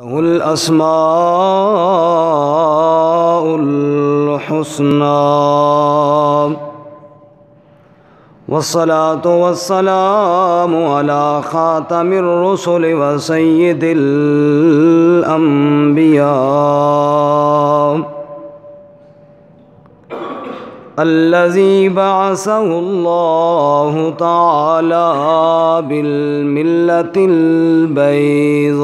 له الأسماء الحسنى والصلاة والسلام على خاتم الرسل وسيد الأنبياء الذي بعثه الله تعالى بالملة البيضاء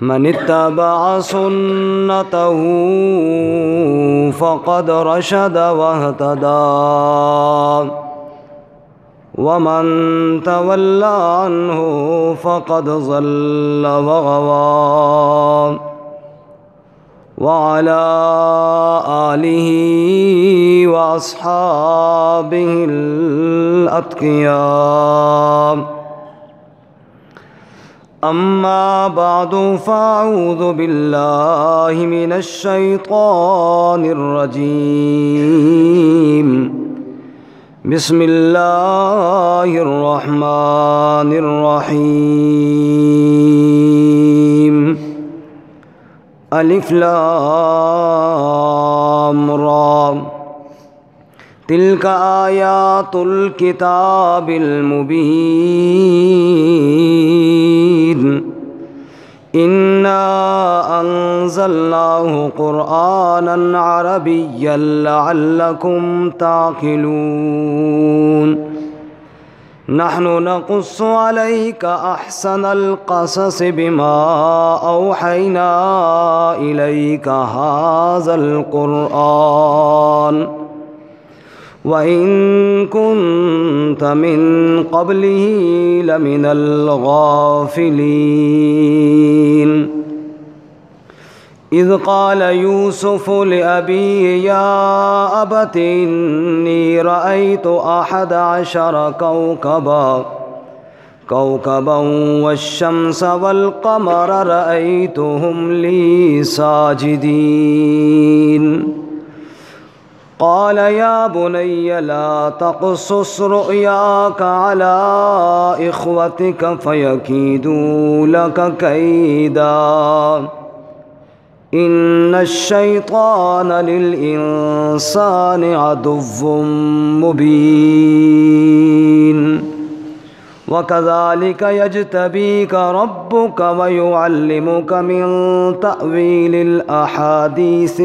من اتبع سنته فقد رشد واهتدى ومن تولى عنه فقد ضل وغوى وعلى آله وأصحابه الأتقياء أما بعد فأعوذ بالله من الشيطان الرجيم بسم الله الرحمن الرحيم الف لام را تلك آيات الكتاب المبين إنا أنزلناه قرآنا عربيا لعلكم تعقلون نحن نقص عليك أحسن القصص بما أوحينا إليك هذا القرآن وإن كنت من قبله لمن الغافلين إذ قال يوسف لأبيه يا أبت إني رأيت 11 كوكبا والشمس والقمر رأيتهم لي ساجدين قال يا بني لا تقصص رؤياك على إخوتك فيكيدوا لك كيدا إن الشيطان للإنسان عدو مبين وكذلك يجتبيك ربك ويعلمك من تأويل الأحاديث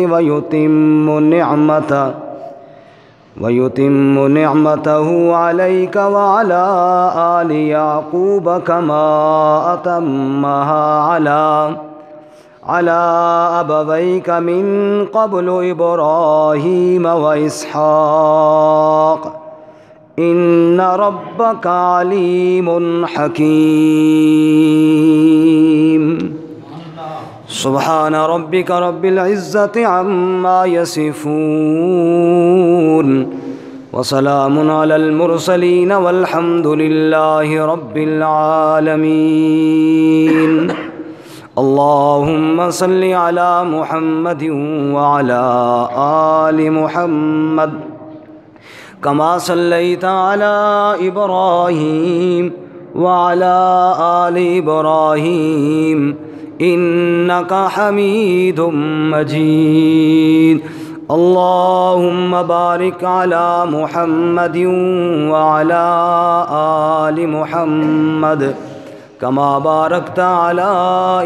ويتم نعمته عليك وعلى آل يعقوب كما أتمها على أبويك من قبل إبراهيم وإسحاق إن ربك عليم حكيم سبحان ربك رب العزة عما يصفون وسلام على المرسلين والحمد لله رب العالمين اللهم صل على محمد وعلى آل محمد كما صليت على إبراهيم وعلى آل إبراهيم إنك حميد مجيد اللهم بارك على محمد وعلى آل محمد كما باركت على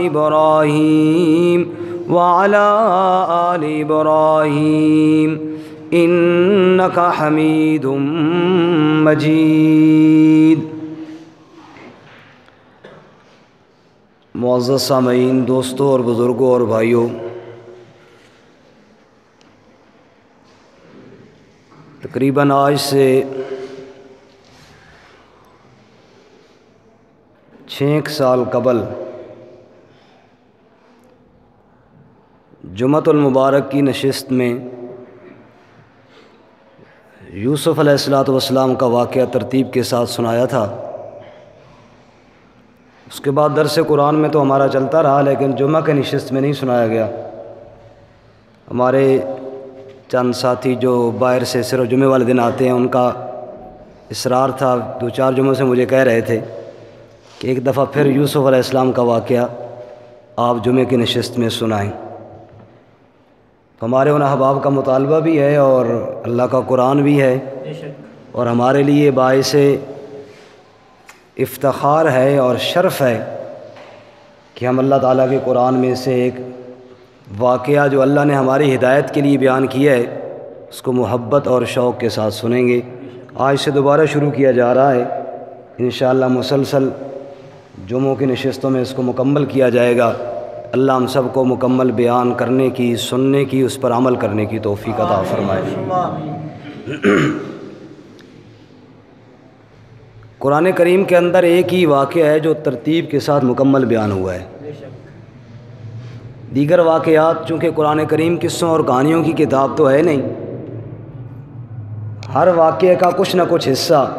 إبراهيم وعلى آل إبراهيم إنك حميد مجيد معزز سامعین، دوستوں اور بزرگوں اور بھائیوں، تقریباً آج سے 6 سال قبل جمعۃ المبارک کی نشست میں یوسف علیہ السلام کا واقعہ ترتیب کے ساتھ سنایا تھا۔ اس کے بعد درس قرآن میں تو ہمارا چلتا رہا، لیکن جمعہ کے نشست میں نہیں سنایا گیا۔ ہمارے چند ساتھی جو باہر سے صرف جمعے والے دن آتے ہیں، ان کا اصرار تھا، 2-4 جمعوں سے مجھے کہہ رہے تھے کہ ایک دفعہ پھر یوسف علیہ السلام کا واقعہ آپ جمعے کی نشست میں سنائیں۔ ہمارے ان احباب کا مطالبہ بھی ہے اور اللہ کا قرآن بھی ہے، اور ہمارے لیے باعث افتخار ہے اور شرف ہے کہ ہم اللہ تعالیٰ کے قرآن میں سے ایک واقعہ جو اللہ نے ہماری ہدایت کے لیے بیان کیا ہے اس کو محبت اور شوق کے ساتھ سنیں گے۔ آج سے دوبارہ شروع کیا جا رہا ہے، انشاءاللہ مسلسل جمعوں کی نشستوں میں اس کو مکمل کیا جائے گا۔ اللہ ہم سب کو مکمل بیان کرنے کی، سننے کی، اس پر عمل کرنے کی توفیق عطا فرمائے۔ قرآن کریم کے اندر ایک ہی واقعہ ہے جو ترتیب کے ساتھ مکمل بیان ہوا ہے۔ دیگر واقعات چونکہ قرآن کریم قصوں اور کہانیوں کی کتاب تو ہے نہیں، ہر واقعے کا کچھ نہ کچھ حصہ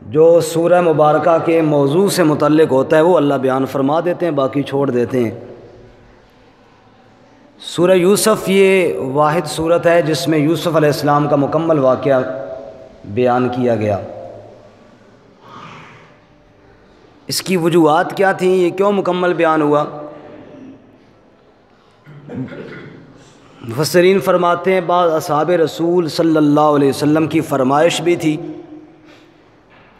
جو سورہ مبارکہ کے موضوع سے متعلق ہوتا ہے وہ اللہ بیان فرما دیتے ہیں، باقی چھوڑ دیتے ہیں۔ سورہ یوسف یہ واحد صورت ہے جس میں یوسف علیہ السلام کا مکمل واقعہ بیان کیا گیا۔ اس کی وجوہات کیا تھیں، یہ کیوں مکمل بیان ہوا؟ مفسرین فرماتے ہیں بعض اصحاب رسول صلی اللہ علیہ وسلم کی فرمائش بھی تھی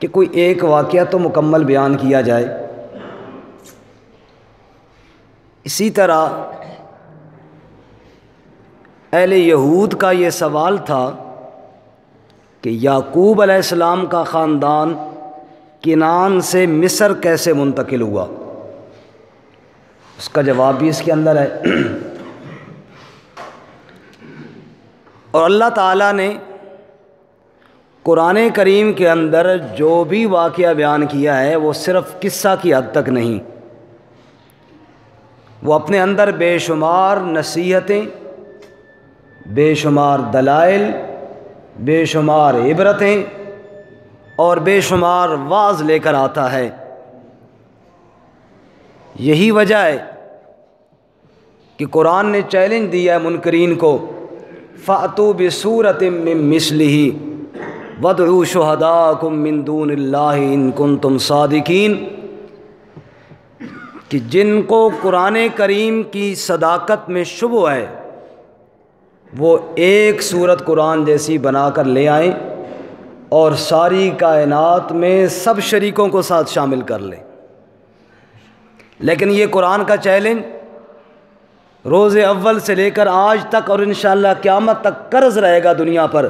کہ کوئی ایک واقعہ تو مکمل بیان کیا جائے۔ اسی طرح اہل یہود کا یہ سوال تھا کہ یعقوب علیہ السلام کا خاندان کنعان سے مصر کیسے منتقل ہوا، اس کا جواب بھی اس کے اندر ہے۔ اور اللہ تعالیٰ نے قرآن کریم کے اندر جو بھی واقعہ بیان کیا ہے وہ صرف قصہ کی حد تک نہیں، وہ اپنے اندر بے شمار نصیحتیں، بے شمار دلائل، بے شمار عبرتیں اور بے شمار واعظ لے کر آتا ہے۔ یہی وجہ ہے کہ قرآن نے چیلنج دیا ہے منکرین کو، فَأْتُوا بِسُورَةٍ مِّن مِّثْلِهِ وَادْعُوا شُهَدَاءَكُم مِّن دُونِ اللَّهِ إِن كُنتُمْ صَادِقِينَ، کہ جن کو قرآن کریم کی صداقت میں شبہ ہے وہ ایک سورت قرآن جیسی بنا کر لے آئیں اور ساری کائنات میں سب شریکوں کو ساتھ شامل کر لیں۔ لیکن یہ قرآن کا چیلنج روز اول سے لے کر آج تک اور انشاءاللہ قیامت تک قرض رہے گا دنیا پر،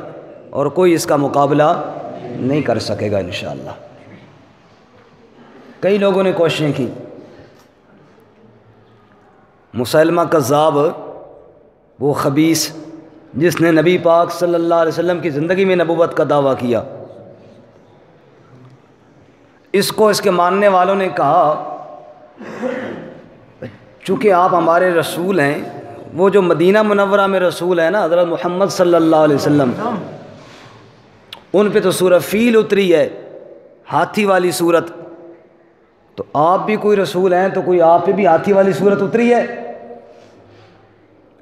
اور کوئی اس کا مقابلہ نہیں کر سکے گا انشاءاللہ۔ کئی لوگوں نے کوششیں کی، مسیلمہ کذاب وہ خبیث جس نے نبی پاک صلی اللہ علیہ وسلم کی زندگی میں نبوت کا دعویٰ کیا، اس کو اس کے ماننے والوں نے کہا چونکہ آپ ہمارے رسول ہیں، وہ جو مدینہ منورہ میں رسول ہیں نا حضرت محمد صلی اللہ علیہ وسلم، ان پہ تو سورہ فیل اتری ہے، ہاتھی والی صورت، تو آپ بھی کوئی رسول ہیں تو کوئی آپ پہ بھی ہاتھی والی صورت اتری ہے؟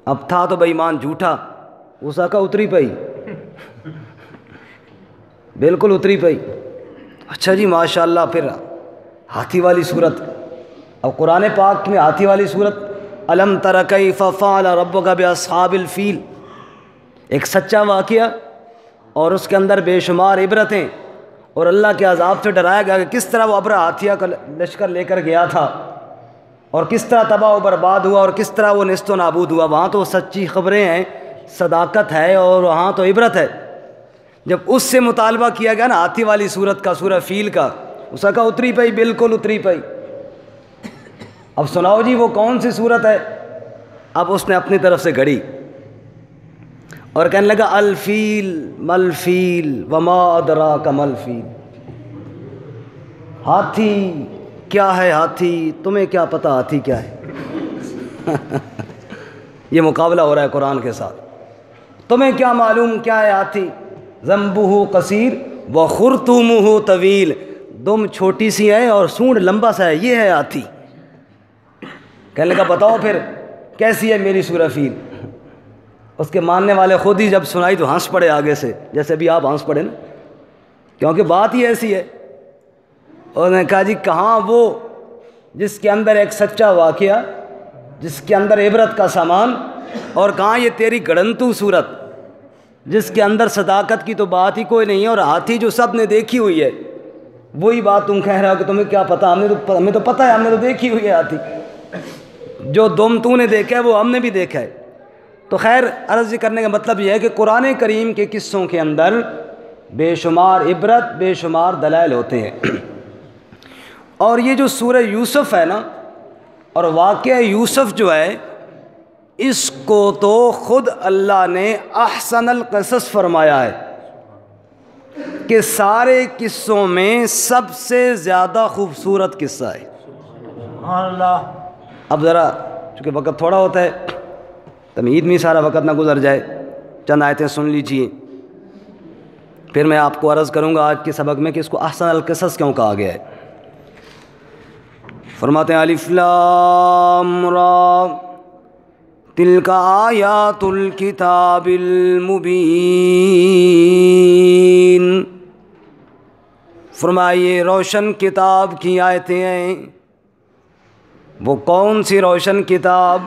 اب تھا تو بے ایمان جھوٹا، اس کا اتری پئی، بالکل اتری پئی۔ اچھا جی ماشاءاللہ، پھر ہاتھی والی صورت، اب قرآن پاک میں ہاتھی والی صورت الم تر کیف فعل ربک باصحاب الفیل، ایک سچا واقعہ اور اس کے اندر بے شمار عبرتیں، اور اللہ کے عذاب سے ڈرایا گیا کہ کس طرح وہ ابرہہ ہاتھیہ کا لشکر لے کر گیا تھا اور کس طرح تباہ و برباد ہوا اور کس طرح وہ نیست و نابود ہوا۔ وہاں تو سچی خبریں ہیں، صداقت ہے اور وہاں تو عبرت ہے۔ جب اس سے مطالبہ کیا گیا نا ہاتھی والی صورت کا، سورہ فیل کا، اس کا اتری پئی، بالکل اتری پئی۔ اب سناؤ جی وہ کون سی صورت ہے؟ اب اس نے اپنی طرف سے گھڑی اور کہنے لگا الفیل ملفیل وما ادراک ملفیل، ہاتھی کیا ہے، ہاتھی تمہیں کیا پتہ ہاتھی کیا ہے؟ یہ مقابلہ ہو رہا ہے قرآن کے ساتھ، تمہیں کیا معلوم کیا ہے ہاتھی؟ ذنبہ قصیر وخرطومہ طویل، دم چھوٹی سی ہے اور سونڈ لمبا سا ہے، یہ ہے ہاتھی۔ کہنے لگا بتاؤ پھر کیسی ہے میری سورہ فیل؟ اس کے ماننے والے خود ہی جب سنائی تو ہنس پڑے آگے سے، جیسے بھی آپ ہنس پڑے نا، کیونکہ بات ہی ایسی ہے۔ اور نے کہا جی کہاں وہ جس کے اندر ایک سچا واقعہ، جس کے اندر عبرت کا سامان، اور کہاں یہ تیری گڑنتو صورت جس کے اندر صداقت کی تو بات ہی کوئی نہیں ہے، اور ہاتھی جو سب نے دیکھی ہوئی ہے وہی بات تم کہہ رہے ہو کہ تمہیں کیا پتہ، ہمیں تو پتہ ہے، ہم نے تو دیکھی ہوئی ہے ہاتھی، جو دم تو نے دیکھا ہے وہ ہم نے بھی دیکھا ہے۔ تو خیر عرض کرنے کا مطلب یہ ہے کہ قرآن کریم کے قصوں کے اندر بے شمار عبرت، بے شمار دلائل ہوتے ہیں۔ اور یہ جو سورہ یوسف ہے نا، اور واقعہ یوسف جو ہے، اس کو تو خود اللہ نے احسن القصص فرمایا ہے کہ سارے قصوں میں سب سے زیادہ خوبصورت قصہ ہے۔ سبحان اللہ۔ اب ذرا چونکہ وقت تھوڑا ہوتا ہے، تمہید میں سارا وقت نہ گزر جائے، چند آیتیں سن لیجئے، پھر میں آپ کو عرض کروں گا آج کے سبق میں کہ اس کو احسن القصص کیوں کہا گیا ہے۔ فرماتے ہیں الف لام را تلک آیات الکتاب المبین، فرمائیے روشن کتاب کی آیتیں ہیں۔ وہ کون سی روشن کتاب؟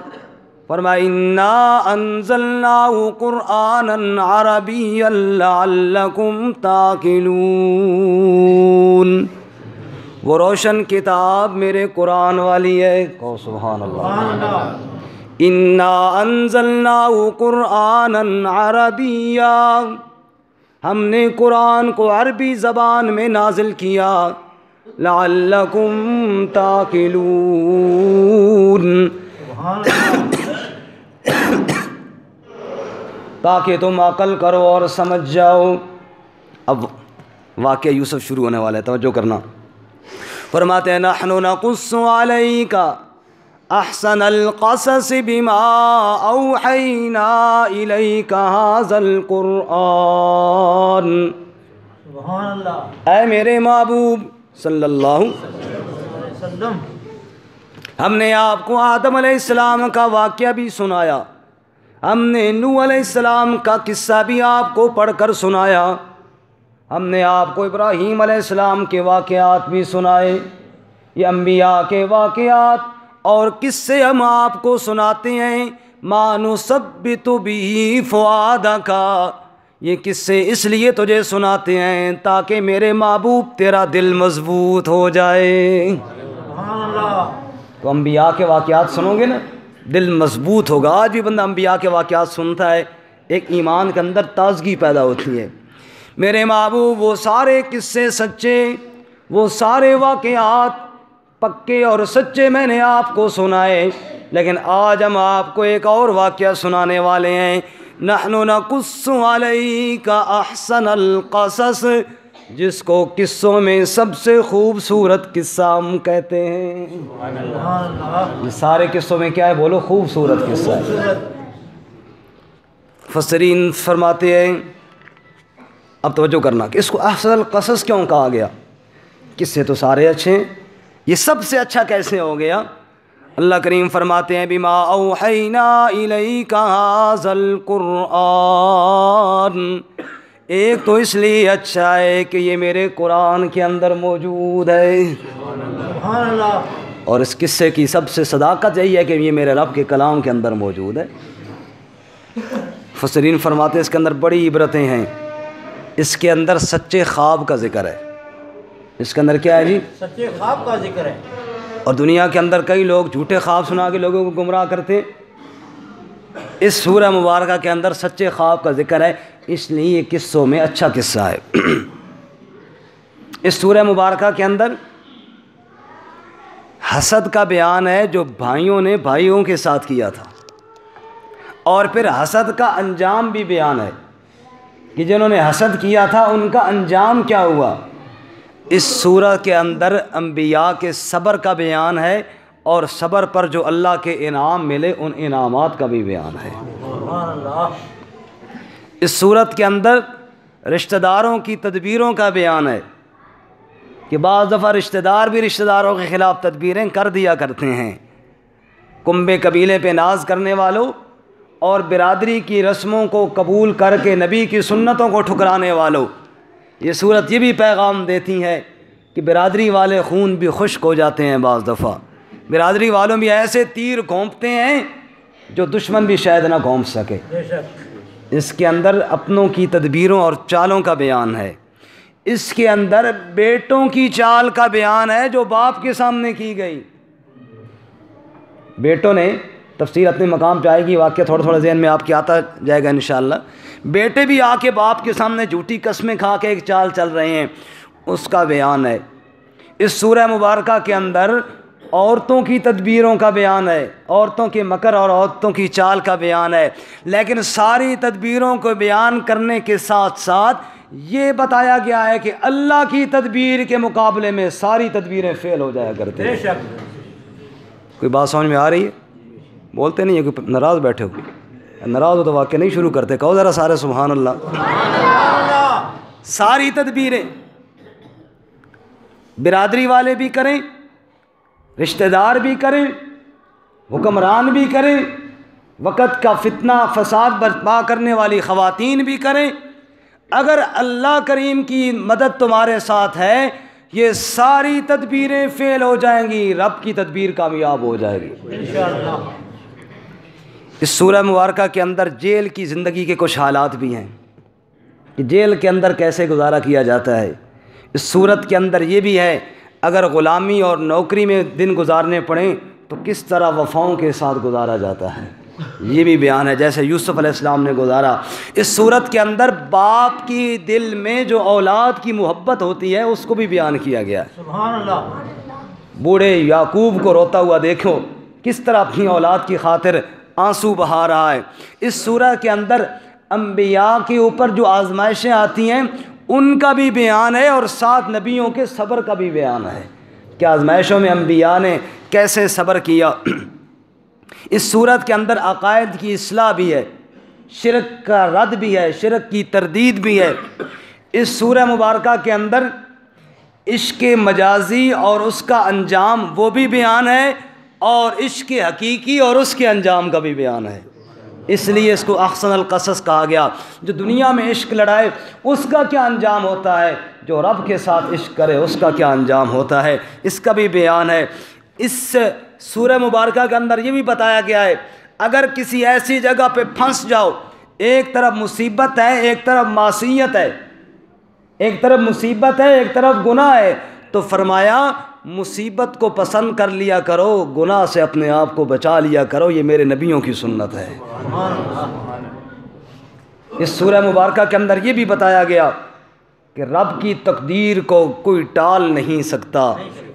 فرمایا انا انزلناہ قرآنا عربیا لعلکم تعقلون، وہ روشن کتاب میرے قرآن والی ہے۔ کہو سبحان اللہ۔ انا انزلناہ قرآنا عربیا، ہم نے قرآن کو عربی زبان میں نازل کیا، لعلکم تعقلون، تاکہ تم عقل کرو اور سمجھ جاؤ۔ اب واقعہ یوسف شروع ہونے والا ہے، توجہ کرنا۔ فرماتے ہیں نحن نقص علیک احسن القصص بما اوحینا الیک ھذا القرآن، سبحان اللہ، اے میرے محبوب صلی اللہ علیہ وسلم، ہم نے آپ کو آدم علیہ السلام کا واقعہ بھی سنایا، ہم نے نوح علیہ السلام کا قصہ بھی آپ کو پڑھ کر سنایا، ہم نے آپ کو ابراہیم علیہ السلام کے واقعات بھی سنائے۔ یہ انبیاء کے واقعات اور قصے ہم آپ کو سناتے ہیں، ما نثبت بہ فؤادک، یہ قصے اس لیے تجھے سناتے ہیں تاکہ میرے محبوب تیرا دل مضبوط ہو جائے۔ سبحان اللہ۔ تو انبیاء کے واقعات سنو گے نا، دل مضبوط ہوگا۔ آج بھی بندہ انبیاء کے واقعات سنتا ہے، ایک ایمان کے اندر تازگی پیدا ہوتی ہے۔ میرے محبوب وہ سارے قصے سچے، وہ سارے واقعات پکے اور سچے میں نے آپ کو سنائے، لیکن آج ہم آپ کو ایک اور واقعہ سنانے والے ہیں۔ نحن نقص علیک احسن القصص، جس کو قصوں میں سب سے خوبصورت قصہ ہم کہتے ہیں۔ یہ سارے قصوں میں کیا ہے؟ بولو، خوبصورت قصہ ہے۔ مفسرین فرماتے ہیں، اب توجہ کرنا کہ اس کو احسن القصص کیوں کہا گیا؟ قصے تو سارے اچھے ہیں، یہ سب سے اچھا کیسے ہو گیا؟ اللہ کریم فرماتے ہیں بما اوحینا الیک ھذا القرآن، ایک تو اس لیے اچھا ہے کہ یہ میرے قرآن کے اندر موجود ہے، سبحان اللہ، اور اس قصے کی سب سے صداقت یہی ہے کہ یہ میرے رب کے کلام کے اندر موجود ہے۔ مفسرین فرماتے ہیں اس کے اندر بڑی عبرتیں ہیں، اس کے اندر سچے خواب کا ذکر ہے۔ اس کے اندر کیا ہے جی؟ سچے خواب کا ذکر ہے۔ اور دنیا کے اندر کئی لوگ جھوٹے خواب سنا کے لوگوں کو گمراہ کرتے، اس سورہ مبارکہ کے اندر سچے خواب کا ذکر ہے، اس لیے یہ قصوں میں اچھا قصہ ہے۔ اس سورہ مبارکہ کے اندر حسد کا بیان ہے جو بھائیوں نے بھائیوں کے ساتھ کیا تھا، اور پھر حسد کا انجام بھی بیان ہے کہ جنہوں نے حسد کیا تھا ان کا انجام کیا ہوا۔ اس سورہ کے اندر انبیاء کے صبر کا بیان ہے، اور صبر پر جو اللہ کے انعام ملے ان انعامات کا بھی بیان ہے۔ اس سورت کے اندر رشتہ داروں کی تدبیروں کا بیان ہے کہ بعض دفعہ رشتہ دار بھی رشتہ داروں کے خلاف تدبیریں کر دیا کرتے ہیں۔ کنبے قبیلے پہ ناز کرنے والوں اور برادری کی رسموں کو قبول کر کے نبی کی سنتوں کو ٹھکرانے والوں، یہ صورت یہ بھی پیغام دیتی ہے کہ برادری والے خون بھی خشک ہو جاتے ہیں بعض دفعہ، برادری والوں بھی ایسے تیر گھونپتے ہیں جو دشمن بھی شاید نہ گھونپ سکے۔ اس کے اندر اپنوں کی تدبیروں اور چالوں کا بیان ہے، اس کے اندر بیٹوں کی چال کا بیان ہے جو باپ کے سامنے کی گئی۔ بیٹوں نے، تفسیر اپنے مقام پہ آئے گی، واقعہ تھوڑا تھوڑا ذہن میں آپ کے آتا جائے گا انشاءاللہ۔ بیٹے بھی آ کے باپ کے سامنے جھوٹی قسمیں کھا کے ایک چال چل رہے ہیں، اس کا بیان ہے۔ اس سورہ مبارکہ کے اندر عورتوں کی تدبیروں کا بیان ہے، عورتوں کے مکر اور عورتوں کی چال کا بیان ہے، لیکن ساری تدبیروں کو بیان کرنے کے ساتھ ساتھ یہ بتایا گیا ہے کہ اللہ کی تدبیر کے مقابلے میں ساری تدبیریں فیل ہو جایا کرتے ہیں۔ کوئی بات سمجھ میں آ رہی ہے؟ بولتے نہیں ہے، کوئی ناراض بیٹھے ہو؟ ناراض ہو تو واقعہ نہیں شروع کرتے، کہو ذرا سارے سبحان اللہ۔ ساری تدبیریں برادری والے بھی کریں، رشتہ دار بھی کریں، حکمران بھی کریں، وقت کا فتنہ فساد برپا کرنے والی خواتین بھی کریں، اگر اللہ کریم کی مدد تمہارے ساتھ ہے یہ ساری تدبیریں فیل ہو جائیں گی، رب کی تدبیر کامیاب ہو جائے گی انشاءاللہ۔ اس سورہ مبارکہ کے اندر جیل کی زندگی کے کچھ حالات بھی ہیں کہ جیل کے اندر کیسے گزارا کیا جاتا ہے۔ اس صورت کے اندر یہ بھی ہے اگر غلامی اور نوکری میں دن گزارنے پڑیں تو کس طرح وفاؤں کے ساتھ گزارا جاتا ہے، یہ بھی بیان ہے، جیسے یوسف علیہ السلام نے گزارا۔ اس صورت کے اندر باپ کی دل میں جو اولاد کی محبت ہوتی ہے اس کو بھی بیان کیا گیا ہے۔ سبحان اللہ۔ بوڑھے یعقوب کو روتا ہوا دیکھو، کس طرح اپنی اولاد کی خاطر آنسو بہا رہا ہے۔ اس سورہ کے اندر انبیاء کے اوپر جو آزمائشیں آتی ہیں ان کا بھی بیان ہے، اور ساتھ نبیوں کے صبر کا بھی بیان ہے کہ آزمائشوں میں انبیاء نے کیسے صبر کیا۔ اس صورت کے اندر عقائد کی اصلاح بھی ہے، شرک کا رد بھی ہے، شرک کی تردید بھی ہے۔ اس سورہ مبارکہ کے اندر عشق مجازی اور اس کا انجام وہ بھی بیان ہے، اور عشق حقیقی اور اس کے انجام کا بھی بیان ہے۔ اس لیے اس کو احسن القصص کہا گیا۔ جو دنیا میں عشق لڑائے اس کا کیا انجام ہوتا ہے، جو رب کے ساتھ عشق کرے اس کا کیا انجام ہوتا ہے، اس کا بھی بیان ہے۔ اس سورہ مبارکہ کے اندر یہ بھی بتایا گیا ہے اگر کسی ایسی جگہ پہ پھنس جاؤ، ایک طرف مصیبت ہے ایک طرف معصیت ہے، ایک طرف مصیبت ہے ایک طرف گناہ ہے، تو فرمایا مصیبت کو پسند کر لیا کرو، گناہ سے اپنے آپ کو بچا لیا کرو، یہ میرے نبیوں کی سنت ہے۔ اس سورہ مبارکہ کے اندر یہ بھی بتایا گیا کہ رب کی تقدیر کو کوئی ٹال نہیں سکتا،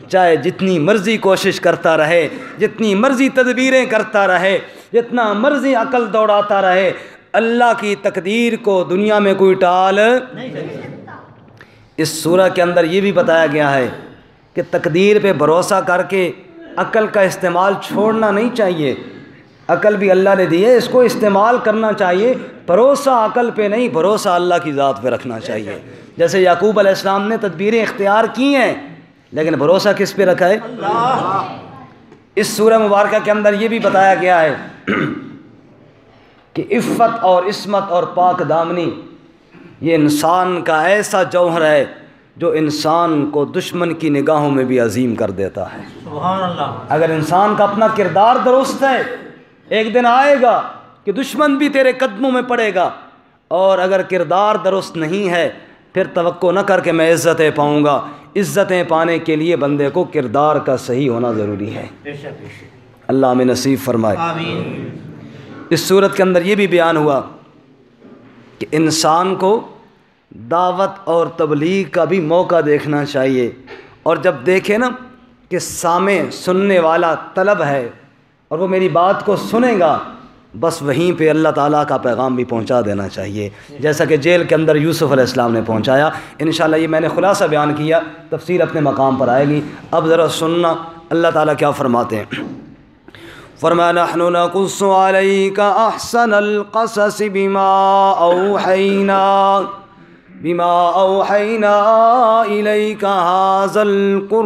چاہے جتنی مرضی کوشش کرتا رہے، جتنی مرضی تدبیریں کرتا رہے، جتنا مرضی عقل دوڑاتا رہے، اللہ کی تقدیر کو دنیا میں کوئی ٹال نہیں سکتا۔ اس سورہ کے اندر یہ بھی بتایا گیا ہے کہ تقدیر پہ بھروسہ کر کے عقل کا استعمال چھوڑنا نہیں چاہیے، عقل بھی اللہ نے دی ہے، اس کو استعمال کرنا چاہیے، بھروسہ عقل پہ نہیں، بھروسہ اللہ کی ذات پہ رکھنا چاہیے۔ جیسے یعقوب علیہ السلام نے تدبیریں اختیار کی ہیں لیکن بھروسہ کس پہ رکھا ہے؟ اللہ۔ اس سورہ مبارکہ کے اندر یہ بھی بتایا گیا ہے کہ عفت اور عصمت اور پاک دامنی یہ انسان کا ایسا جوہر ہے جو انسان کو دشمن کی نگاہوں میں بھی عظیم کر دیتا ہے۔ سبحان اللہ۔ اگر انسان کا اپنا کردار درست ہے ایک دن آئے گا کہ دشمن بھی تیرے قدموں میں پڑے گا، اور اگر کردار درست نہیں ہے پھر توقع نہ کر کے میں عزتیں پاؤں گا۔ عزتیں پانے کے لیے بندے کو کردار کا صحیح ہونا ضروری ہے۔ اللہ ہمیں نصیب فرمائے آمین۔ اس صورت کے اندر یہ بھی بیان ہوا کہ انسان کو دعوت اور تبلیغ کا بھی موقع دیکھنا چاہیے، اور جب دیکھے نا کہ سامع سننے والا طلب ہے اور وہ میری بات کو سنے گا، بس وہیں پہ اللہ تعالیٰ کا پیغام بھی پہنچا دینا چاہیے، جیسا کہ جیل کے اندر یوسف علیہ السلام نے پہنچایا۔ انشاءاللہ یہ میں نے خلاصہ بیان کیا، تفسیر اپنے مقام پر آئے گی۔ اب ذرا سننا اللہ تعالیٰ کیا فرماتے ہیں۔ فرمایا نحن نقص علیک احسن القصص بما اوحینا الیک ھذا القرآن۔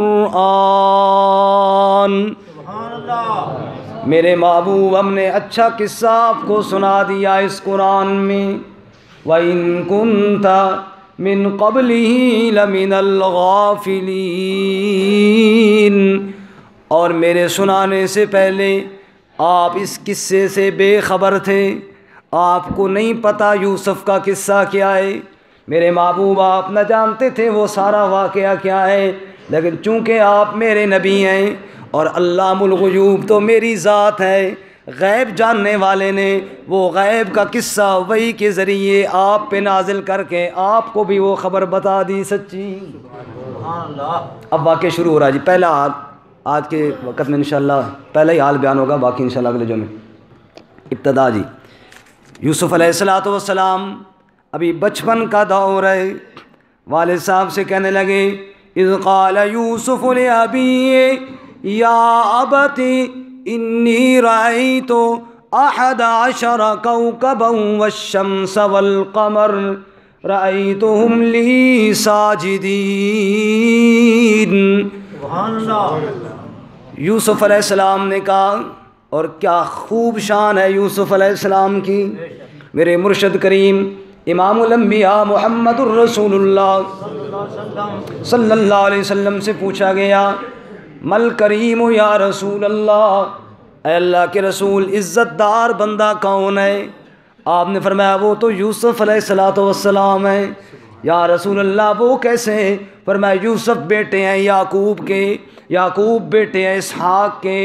سبحان اللہ۔ میرے محبوب ہم نے اچھا قصہ آپ کو سنا دیا اس قرآن میں۔ وَإِن كُنْتَ من قبلہ لمن الغافلین، اور میرے سنانے سے پہلے آپ اس قصے سے بے خبر تھے، آپ کو نہیں پتہ یوسف کا قصہ کیا ہے، میرے محبوب آپ نہ جانتے تھے وہ سارا واقعہ کیا ہے، لیکن چونکہ آپ میرے نبی ہیں اور علام الغیوب تو میری ذات ہے، غیب جاننے والے نے وہ غیب کا قصہ وحی کے ذریعے آپ پہ نازل کر کے آپ کو بھی وہ خبر بتا دی سچی۔ اب واقعہ شروع ہو رہا ہے جی، پہلا حال آج کے وقت میں انشاءاللہ پہلا ہی حال بیان ہوگا، باقی انشاءاللہ اگلے جمعے۔ ابتدا جی، یوسف علیہ السلام ابھی بچپن کا دور ہے، والد صاحب سے کہنے لگے اذ قال یوسف لأبیہ یا ابت انی رأیت 11 کوکبا والشمس والقمر رأیتهم لی ساجدین۔ یوسف علیہ السلام نے کہا، اور کیا خوب شان ہے یوسف علیہ السلام کی، میرے مرشد کریم امام الانبیاء محمد الرسول اللہ صلی اللہ علیہ وسلم سے پوچھا گیا مل کریم یا رسول اللہ، اے اللہ کے رسول عزت دار بندہ کون ہے؟ آپ نے فرمایا وہ تو یوسف علیہ السلام ہیں۔ یا رسول اللہ وہ کیسے ہیں؟ فرمایا یوسف بیٹے ہیں یعقوب کے، یعقوب بیٹے ہیں اسحاق کے،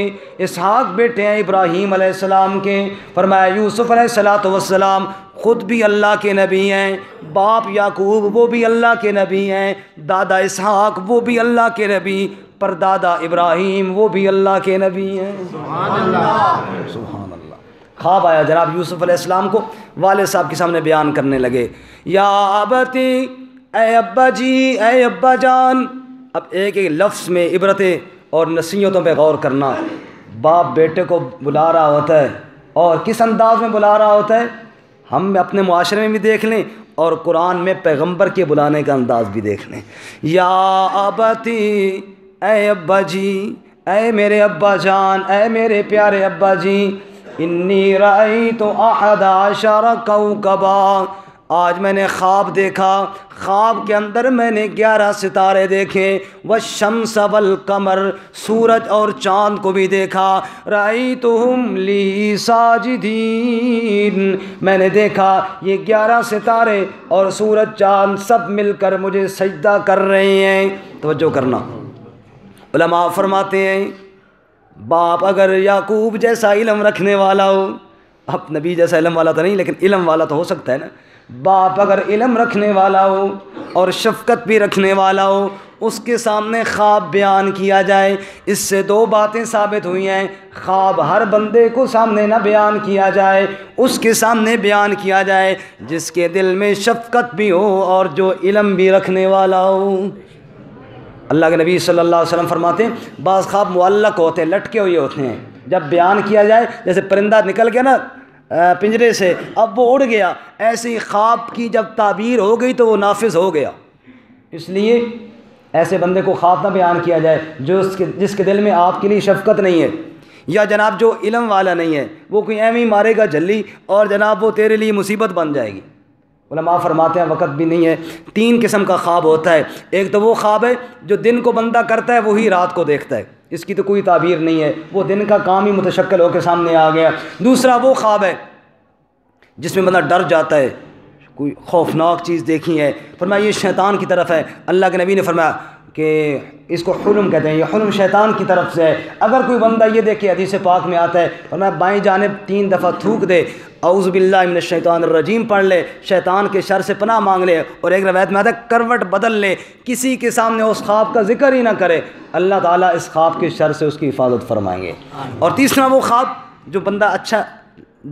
اسحاق بیٹے ہیں ابراہیم علیہ السلام کے۔ فرمایا یوسف علیہ السلام خود بھی اللہ کے نبی ہیں، باپ یعقوب وہ بھی اللہ کے نبی ہیں، دادا اسحاق وہ بھی اللہ کے نبی، پردادا ابراہیم وہ بھی اللہ کے نبی ہیں۔ سبحان اللہ، سبحان اللہ۔ خواب آیا جناب یوسف علیہ السلام کو، والد صاحب کے سامنے بیان کرنے لگے یا ابتی، اے ابا جی، اے ابا جان۔ اب ایک ایک لفظ میں عبرتیں اور نصیحتوں پہ غور کرنا، باپ بیٹے کو بلا رہا ہوتا ہے اور کس انداز میں بلا رہا ہوتا ہے، ہم اپنے معاشرے میں بھی دیکھ لیں اور قرآن میں پیغمبر کے بلانے کا انداز بھی دیکھ لیں۔ یا ابتی، اے ابا جی، اے میرے ابا جان، اے میرے پیارے ابا جی، انی رأیت 11 کوکبا، آج میں نے خواب دیکھا، خواب کے اندر میں نے 11 ستارے دیکھے، والشمس والقمر، سورج اور چاند کو بھی دیکھا، رأیتہم لی ساجدین، میں نے دیکھا یہ 11 ستارے اور سورج چاند سب مل کر مجھے سجدہ کر رہے ہیں۔ توجہ کرنا، علماء فرماتے ہیں باپ اگر یعقوب جیسا علم رکھنے والا ہو، اب نبی جیسا علم والا تو نہیں لیکن علم والا تو ہو سکتا ہے نا، باپ اگر علم رکھنے والا ہو اور شفقت بھی رکھنے والا ہو، اس کے سامنے خواب بیان کیا جائے، اس سے 2 باتیں ثابت ہوئی ہیں، خواب ہر بندے کو سامنے نہ بیان کیا جائے، اس کے سامنے بیان کیا جائے جس کے دل میں شفقت بھی ہو اور جو علم بھی رکھنے والا ہو۔ اللہ کے نبی صلی اللہ علیہ وسلم فرماتے ہیں بعض خواب معلق ہوتے ہیں، لٹکے ہوئے ہوتے ہیں، جب بیان کیا جائے جیسے پرندہ نکل گیا نا پنجرے سے اب وہ اڑ گیا، ایسے ہی خواب کی جب تعبیر ہو گئی تو وہ نافذ ہو گیا۔ اس لیے ایسے بندے کو خواب نہ بیان کیا جائے جس کے دل میں آپ کے لیے شفقت نہیں ہے، یا جناب جو علم والا نہیں ہے، وہ کوئی ایم ہی مارے گا جھلی اور جناب وہ تیرے لیے مصیبت بن جائے گی۔ علماء فرماتے ہیں وقت بھی نہیں ہے، 3 قسم کا خواب ہوتا ہے، ایک تو وہ خواب ہے جو دن کو بندہ کرتا ہے وہی رات کو دیکھتا ہے، اس کی تو کوئی تعبیر نہیں ہے، وہ دن کا کام ہی متشکل ہو کے سامنے آ گیا۔ دوسرا وہ خواب ہے جس میں بندہ ڈر جاتا ہے، کوئی خوفناک چیز دیکھی ہے، فرمایا یہ شیطان کی طرف ہے، اللہ کے نبی نے فرمایا کہ اس کو حلم کہتے ہیں، یہ حلم شیطان کی طرف سے ہے۔ اگر کوئی بندہ یہ دیکھے، حدیث پاک میں آتا ہے فرمایا بائیں جانب 3 دفعہ تھوک دے، اعوذ باللہ من الشیطان الرجیم پڑھ لے، شیطان کے شر سے پناہ مانگ لے، اور ایک روایت میں آتا ہے کروٹ بدل لے، کسی کے سامنے اس خواب کا ذکر ہی نہ کرے، اللہ تعالیٰ اس خواب کے شر سے اس کی حفاظت فرمائیں گے۔ اور تیسرا وہ خواب جو بندہ اچھا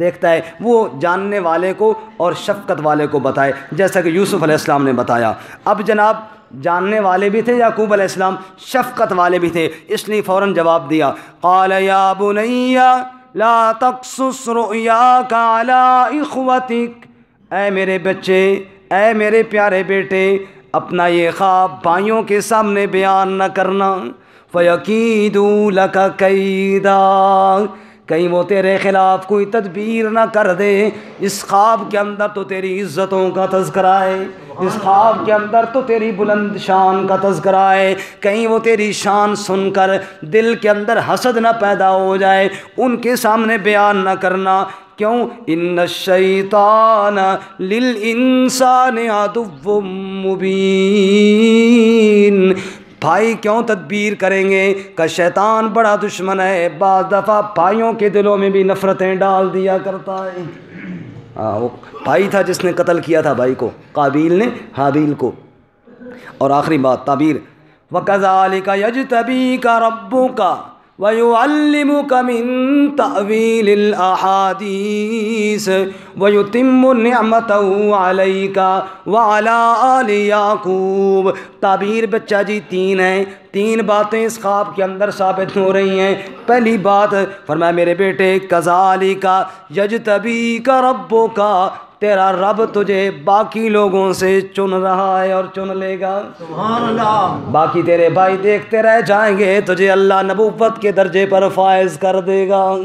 دیکھتا ہے وہ جاننے والے کو اور شفقت والے کو بتائے، جیسا کہ یوسف علیہ السلام نے بتایا۔ اب جناب جاننے والے بھی تھے یعقوب علیہ السلام، شفقت والے بھی تھے، اس لیے فوراً جواب دیا قال یا بنی لا تقصص رؤیاک علی اخوتک، اے میرے بچے، اے میرے پیارے بیٹے، اپنا یہ خواب بھائیوں کے سامنے بیان نہ کرنا، فیکیدوا لک کیدا، کہیں وہ تیرے خلاف کوئی تدبیر نہ کر دے۔ اس خواب کے اندر تو تیری عزتوں کا تذکرہ ہے، اس خواب کے اندر تو تیری بلند شان کا تذکرہ ہے، کہیں وہ تیری شان سن کر دل کے اندر حسد نہ پیدا ہو جائے، ان کے سامنے بیان نہ کرنا۔ کیوں؟ ان الشیطان للانسان عدو مبین۔ بھائی کیوں تدبیر کریں گے کہ شیطان بڑا دشمن ہے، بعض دفعہ بھائیوں کے دلوں میں بھی نفرتیں ڈال دیا کرتا ہے۔ وہ بھائی تھا جس نے قتل کیا تھا بھائی کو، قابیل نے حابیل کو۔ اور آخری بات تعبیر، وَكَذَلِكَ يَجْتَبِيكَ رَبُّكَ وَيُعَلِّمُكَ مِن تَأْوِيلِ الْأَحَادِيثِ وَيُتِمُّ نِعْمَتَهُ عَلَيْكَ وَعَلَىٰ آلِ يَعْقُوبَ۔ تعبیر بچہ جی تین ہیں، تین باتیں اس خواب کے اندر ثابت ہو رہی ہیں۔ پہلی بات فرمایا میرے بیٹے کذالک یجتبیک ربک، تیرا رب تجھے باقی لوگوں سے چن رہا ہے اور چن لے گا۔ سبحان اللہ۔ باقی تیرے بھائی دیکھتے رہ جائیں گے، تجھے اللہ نبوت کے درجے پر فائز کر دے گا۔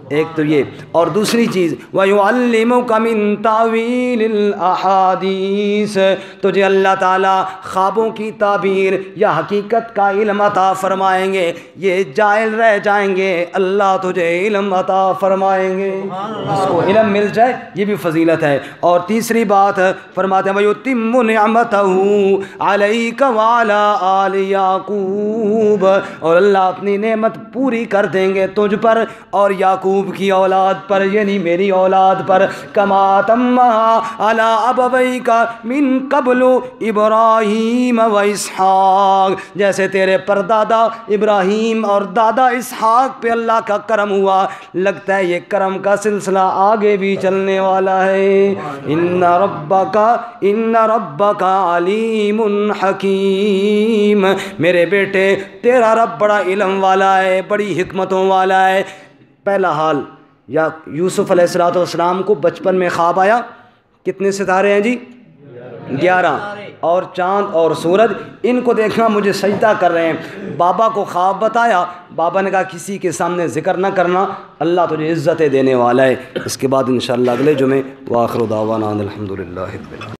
ایک تو یہ، اور دوسری چیز وَيُعَلِّمُكَ مِن تَأْوِيلِ الْأَحَادِيثِ، تجھے اللہ تعالیٰ خوابوں کی تعبیر یا حقیقت کا علم عطا فرمائیں گے۔ یہ جاہل رہ جائیں گے، اللہ تجھے علم عطا فرمائیں گے۔ جس کو علم مل جائے یہ بھی فضیلت ہے۔ اور تیسری بات فرماتے ہیں وَيُتِمُّ نِعْمَتَهُ عَلَيْكَ وَعَلَىٰ آلِ يَعْقُوبَ، اور اللہ اپنی نعمت پوری کر دیں گے تجھ پر اور یعقوب کی اولاد پر، یعنی میری اولاد پر۔ کما تمہا علی ابویک من قبل ابراہیم و اسحاق، جیسے تیرے پردادا ابراہیم اور دادا اسحاق پہ اللہ کا کرم ہوا، لگتا ہے یہ کرم کا سلسلہ آگے بھی چلنے والا ہے۔ ان ربک علیم حکیم، میرے بیٹے تیرا رب بڑا علم والا ہے، بڑی حکمتوں والا ہے۔ پہلا حال، یا یوسف علیہ الصلوۃ والسلام کو بچپن میں خواب آیا، کتنے ستارے ہیں جی؟ 11، اور چاند اور سورج، ان کو دیکھنا مجھے سجدہ کر رہے ہیں۔ بابا کو خواب بتایا، بابا نے کہا کسی کے سامنے ذکر نہ کرنا، اللہ تجھے عزتیں دینے والا ہے۔ اس کے بعد انشاءاللہ اگلے جمعے، وآخر دعوانا الحمدللہ رب العالمین۔